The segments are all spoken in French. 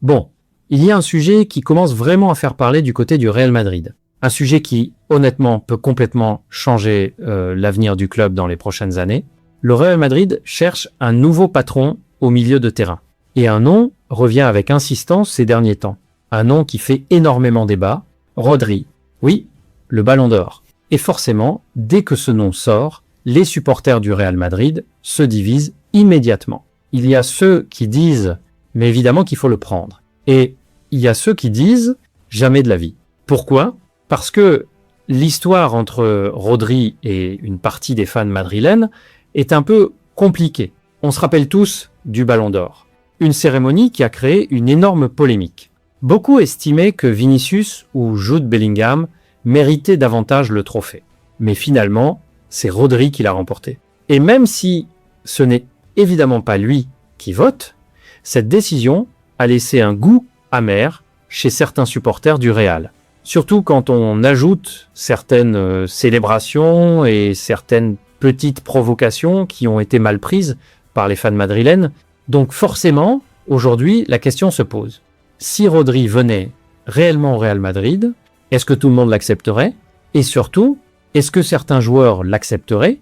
Bon, il y a un sujet qui commence vraiment à faire parler du côté du Real Madrid. Un sujet qui, honnêtement, peut complètement changer l'avenir du club dans les prochaines années. Le Real Madrid cherche un nouveau patron au milieu de terrain. Et un nom revient avec insistance ces derniers temps. Un nom qui fait énormément débat, Rodri. Oui, le Ballon d'Or. Et forcément, dès que ce nom sort, les supporters du Real Madrid se divisent immédiatement. Il y a ceux qui disent, mais évidemment qu'il faut le prendre. Et il y a ceux qui disent, jamais de la vie. Pourquoi ? Parce que l'histoire entre Rodri et une partie des fans madrilènes est un peu compliquée. On se rappelle tous du Ballon d'Or. Une cérémonie qui a créé une énorme polémique. Beaucoup estimaient que Vinicius ou Jude Bellingham méritaient davantage le trophée. Mais finalement, c'est Rodri qui l'a remporté. Et même si ce n'est évidemment pas lui qui vote, cette décision a laissé un goût amer chez certains supporters du Real. Surtout quand on ajoute certaines célébrations et certaines petites provocations qui ont été mal prises par les fans madrilènes. Donc forcément, aujourd'hui, la question se pose. Si Rodri venait réellement au Real Madrid, est-ce que tout le monde l'accepterait ? Et surtout, est-ce que certains joueurs l'accepteraient ?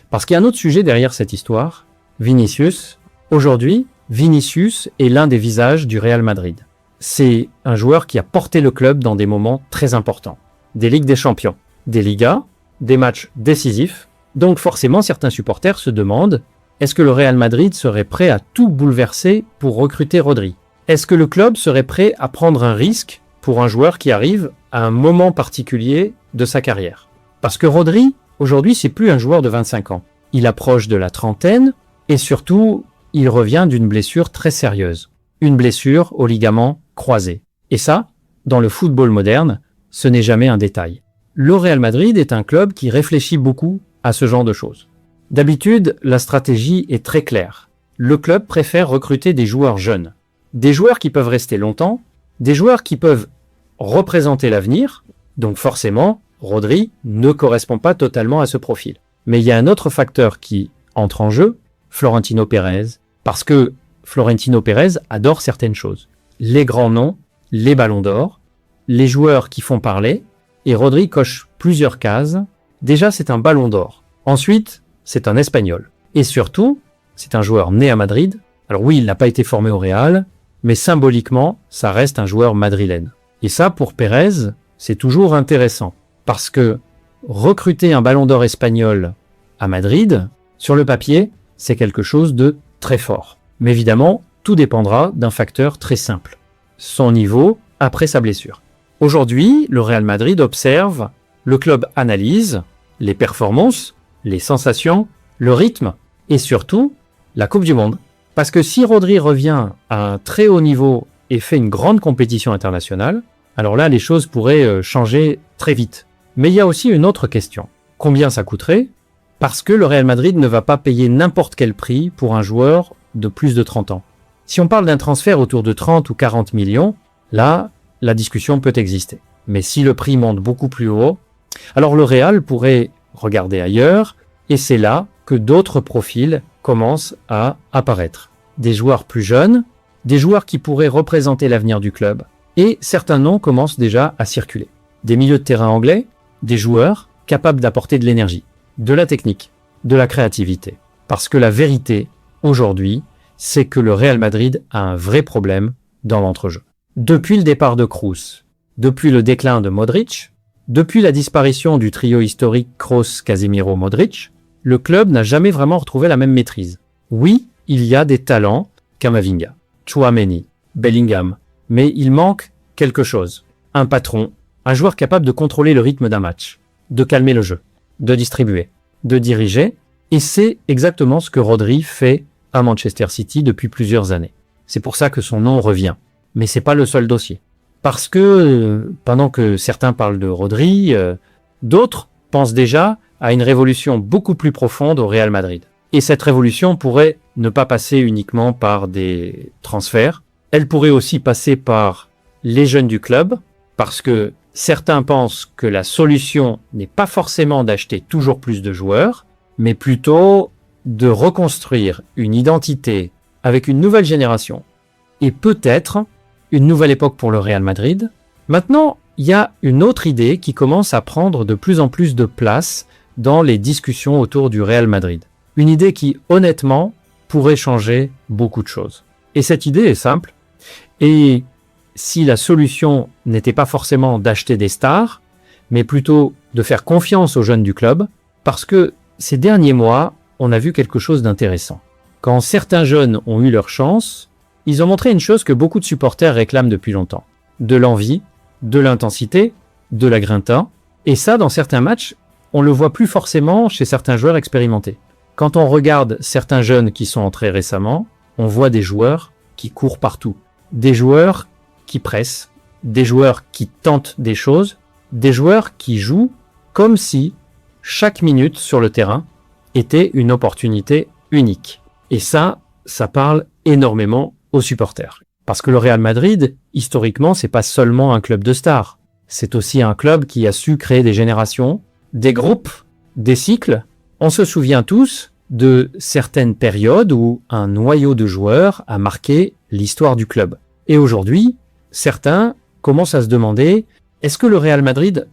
Parce qu'il y a un autre sujet derrière cette histoire, Vinicius. Aujourd'hui, Vinicius est l'un des visages du Real Madrid. C'est un joueur qui a porté le club dans des moments très importants. Des Ligues des Champions, des Ligas, des matchs décisifs. Donc forcément, certains supporters se demandent, est-ce que le Real Madrid serait prêt à tout bouleverser pour recruter Rodri ? Est-ce que le club serait prêt à prendre un risque pour un joueur qui arrive à un moment particulier de sa carrière ? Parce que Rodri, aujourd'hui, c'est plus un joueur de 25 ans. Il approche de la trentaine et surtout, il revient d'une blessure très sérieuse. Une blessure au ligament croisé. Et ça, dans le football moderne, ce n'est jamais un détail. Le Real Madrid est un club qui réfléchit beaucoup à ce genre de choses. D'habitude, la stratégie est très claire. Le club préfère recruter des joueurs jeunes. Des joueurs qui peuvent rester longtemps, des joueurs qui peuvent représenter l'avenir. Donc forcément, Rodri ne correspond pas totalement à ce profil. Mais il y a un autre facteur qui entre en jeu, Florentino Pérez, parce que Florentino Pérez adore certaines choses. Les grands noms, les ballons d'or, les joueurs qui font parler, et Rodri coche plusieurs cases. Déjà, c'est un ballon d'or. Ensuite, c'est un Espagnol. Et surtout, c'est un joueur né à Madrid. Alors oui, il n'a pas été formé au Real, mais symboliquement, ça reste un joueur madrilène. Et ça, pour Pérez, c'est toujours intéressant. Parce que recruter un ballon d'or espagnol à Madrid, sur le papier, c'est quelque chose de très fort. Mais évidemment, tout dépendra d'un facteur très simple. Son niveau après sa blessure. Aujourd'hui, le Real Madrid observe, le club analyse les performances, les sensations, le rythme et surtout la Coupe du Monde. Parce que si Rodri revient à un très haut niveau et fait une grande compétition internationale, alors là, les choses pourraient changer très vite. Mais il y a aussi une autre question. Combien ça coûterait ? Parce que le Real Madrid ne va pas payer n'importe quel prix pour un joueur de plus de 30 ans. Si on parle d'un transfert autour de 30 ou 40 millions, là, la discussion peut exister. Mais si le prix monte beaucoup plus haut, alors le Real pourrait regarder ailleurs, et c'est là que d'autres profils commencent à apparaître. Des joueurs plus jeunes, des joueurs qui pourraient représenter l'avenir du club, et certains noms commencent déjà à circuler. Des milieux de terrain anglais, des joueurs capables d'apporter de l'énergie, de la technique, de la créativité. Parce que la vérité, aujourd'hui, c'est que le Real Madrid a un vrai problème dans l'entrejeu. Depuis le départ de Kroos, depuis le déclin de Modric, depuis la disparition du trio historique Kroos, Casemiro, Modric, le club n'a jamais vraiment retrouvé la même maîtrise. Oui, il y a des talents, Camavinga, Tchouaméni, Bellingham, mais il manque quelque chose. Un patron, un joueur capable de contrôler le rythme d'un match, de calmer le jeu, de distribuer, de diriger, et c'est exactement ce que Rodri fait à Manchester City depuis plusieurs années. C'est pour ça que son nom revient. Mais c'est pas le seul dossier. Parce que, pendant que certains parlent de Rodri, d'autres pensent déjà à une révolution beaucoup plus profonde au Real Madrid. Et cette révolution pourrait ne pas passer uniquement par des transferts. Elle pourrait aussi passer par les jeunes du club, parce que certains pensent que la solution n'est pas forcément d'acheter toujours plus de joueurs, mais plutôt de reconstruire une identité avec une nouvelle génération. Et peut-être une nouvelle époque pour le Real Madrid. Maintenant, il y a une autre idée qui commence à prendre de plus en plus de place dans les discussions autour du Real Madrid. Une idée qui, honnêtement, pourrait changer beaucoup de choses. Et cette idée est simple. Et si la solution n'était pas forcément d'acheter des stars, mais plutôt de faire confiance aux jeunes du club, parce que ces derniers mois, on a vu quelque chose d'intéressant. Quand certains jeunes ont eu leur chance, ils ont montré une chose que beaucoup de supporters réclament depuis longtemps. De l'envie, de l'intensité, de la grinta. Et ça, dans certains matchs, on le voit plus forcément chez certains joueurs expérimentés. Quand on regarde certains jeunes qui sont entrés récemment, on voit des joueurs qui courent partout. Des joueurs qui pressent, des joueurs qui tentent des choses, des joueurs qui jouent comme si chaque minute sur le terrain était une opportunité unique. Et ça parle énormément aux supporters. Parce que le Real Madrid, historiquement, c'est pas seulement un club de stars. C'est aussi un club qui a su créer des générations, des groupes, des cycles. On se souvient tous de certaines périodes où un noyau de joueurs a marqué l'histoire du club. Et aujourd'hui, certains commencent à se demander, est-ce que le Real Madrid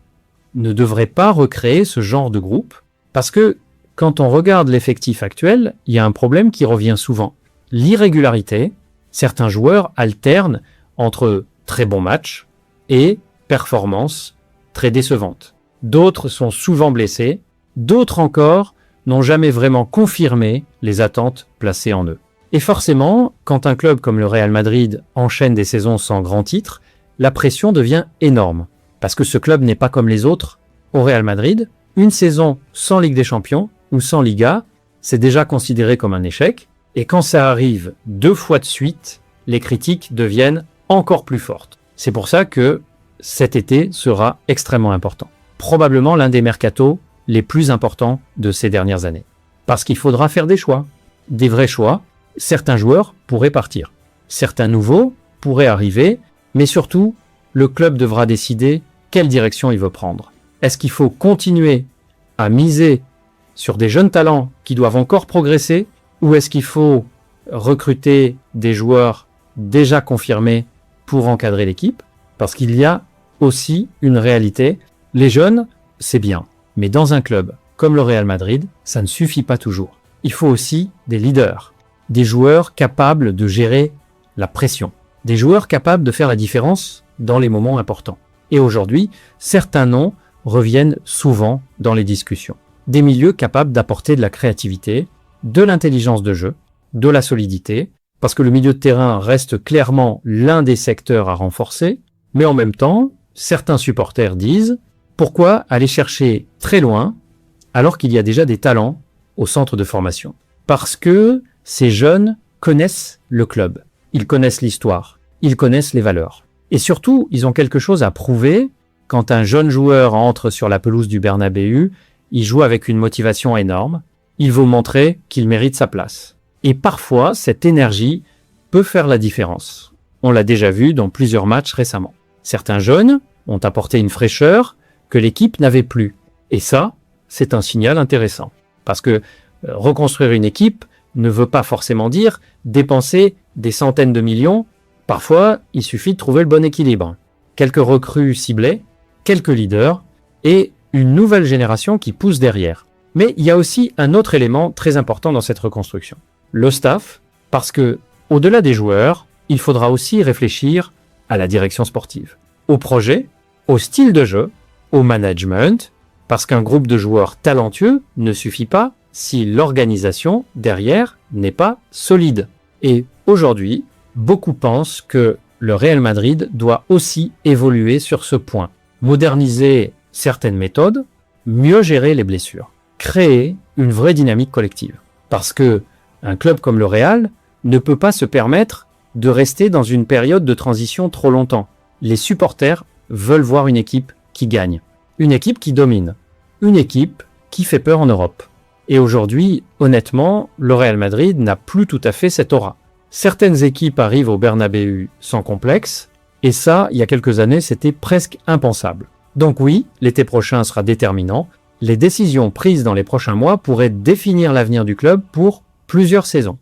ne devrait pas recréer ce genre de groupe? Parce que quand on regarde l'effectif actuel, il y a un problème qui revient souvent. L'irrégularité. Certains joueurs alternent entre très bons matchs et performances très décevantes. D'autres sont souvent blessés, d'autres encore n'ont jamais vraiment confirmé les attentes placées en eux. Et forcément, quand un club comme le Real Madrid enchaîne des saisons sans grand titre, la pression devient énorme. Parce que ce club n'est pas comme les autres. Au Real Madrid, une saison sans Ligue des Champions ou sans Liga, c'est déjà considéré comme un échec. Et quand ça arrive 2 fois de suite, les critiques deviennent encore plus fortes. C'est pour ça que cet été sera extrêmement important. Probablement l'un des mercatos les plus importants de ces dernières années. Parce qu'il faudra faire des choix. Des vrais choix. Certains joueurs pourraient partir. Certains nouveaux pourraient arriver. Mais surtout, le club devra décider quelle direction il veut prendre. Est-ce qu'il faut continuer à miser sur des jeunes talents qui doivent encore progresser? Ou est-ce qu'il faut recruter des joueurs déjà confirmés pour encadrer l'équipe? Parce qu'il y a aussi une réalité. Les jeunes, c'est bien. Mais dans un club comme le Real Madrid, ça ne suffit pas toujours. Il faut aussi des leaders. Des joueurs capables de gérer la pression. Des joueurs capables de faire la différence dans les moments importants. Et aujourd'hui, certains noms reviennent souvent dans les discussions. Des milieux capables d'apporter de la créativité, de l'intelligence de jeu, de la solidité, parce que le milieu de terrain reste clairement l'un des secteurs à renforcer, mais en même temps, certains supporters disent « Pourquoi aller chercher très loin alors qu'il y a déjà des talents au centre de formation ?» Parce que ces jeunes connaissent le club, ils connaissent l'histoire, ils connaissent les valeurs. Et surtout, ils ont quelque chose à prouver. Quand un jeune joueur entre sur la pelouse du Bernabéu, il joue avec une motivation énorme. Il veut montrer qu'il mérite sa place. Et parfois, cette énergie peut faire la différence. On l'a déjà vu dans plusieurs matchs récemment. Certains jeunes ont apporté une fraîcheur que l'équipe n'avait plus. Et ça, c'est un signal intéressant. Parce que reconstruire une équipe ne veut pas forcément dire dépenser des centaines de millions. Parfois, il suffit de trouver le bon équilibre. Quelques recrues ciblées, quelques leaders et une nouvelle génération qui pousse derrière. Mais il y a aussi un autre élément très important dans cette reconstruction. Le staff, parce que, au-delà des joueurs, il faudra aussi réfléchir à la direction sportive, au projet, au style de jeu, au management, parce qu'un groupe de joueurs talentueux ne suffit pas si l'organisation derrière n'est pas solide. Et aujourd'hui, beaucoup pensent que le Real Madrid doit aussi évoluer sur ce point, moderniser certaines méthodes, mieux gérer les blessures, créer une vraie dynamique collective. Parce que un club comme le Real ne peut pas se permettre de rester dans une période de transition trop longtemps. Les supporters veulent voir une équipe qui gagne, une équipe qui domine, une équipe qui fait peur en Europe. Et aujourd'hui, honnêtement, le Real Madrid n'a plus tout à fait cette aura. Certaines équipes arrivent au Bernabéu sans complexe, et ça, il y a quelques années, c'était presque impensable. Donc oui, l'été prochain sera déterminant. Les décisions prises dans les prochains mois pourraient définir l'avenir du club pour plusieurs saisons.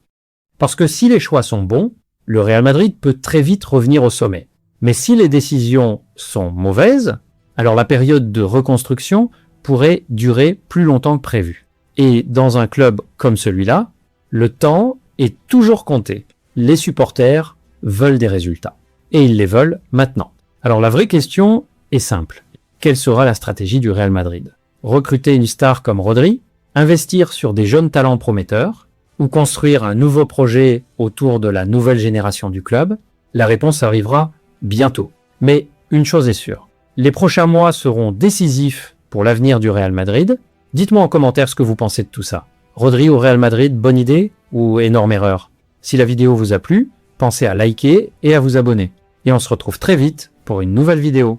Parce que si les choix sont bons, le Real Madrid peut très vite revenir au sommet. Mais si les décisions sont mauvaises, alors la période de reconstruction pourrait durer plus longtemps que prévu. Et dans un club comme celui-là, le temps est toujours compté. Les supporters veulent des résultats. Et ils les veulent maintenant. Alors la vraie question est simple. Quelle sera la stratégie du Real Madrid? Recruter une star comme Rodri? Investir sur des jeunes talents prometteurs? Ou construire un nouveau projet autour de la nouvelle génération du club? La réponse arrivera bientôt. Mais une chose est sûre. Les prochains mois seront décisifs pour l'avenir du Real Madrid. Dites-moi en commentaire ce que vous pensez de tout ça. Rodri au Real Madrid, bonne idée ou énorme erreur? Si la vidéo vous a plu, pensez à liker et à vous abonner. Et on se retrouve très vite pour une nouvelle vidéo.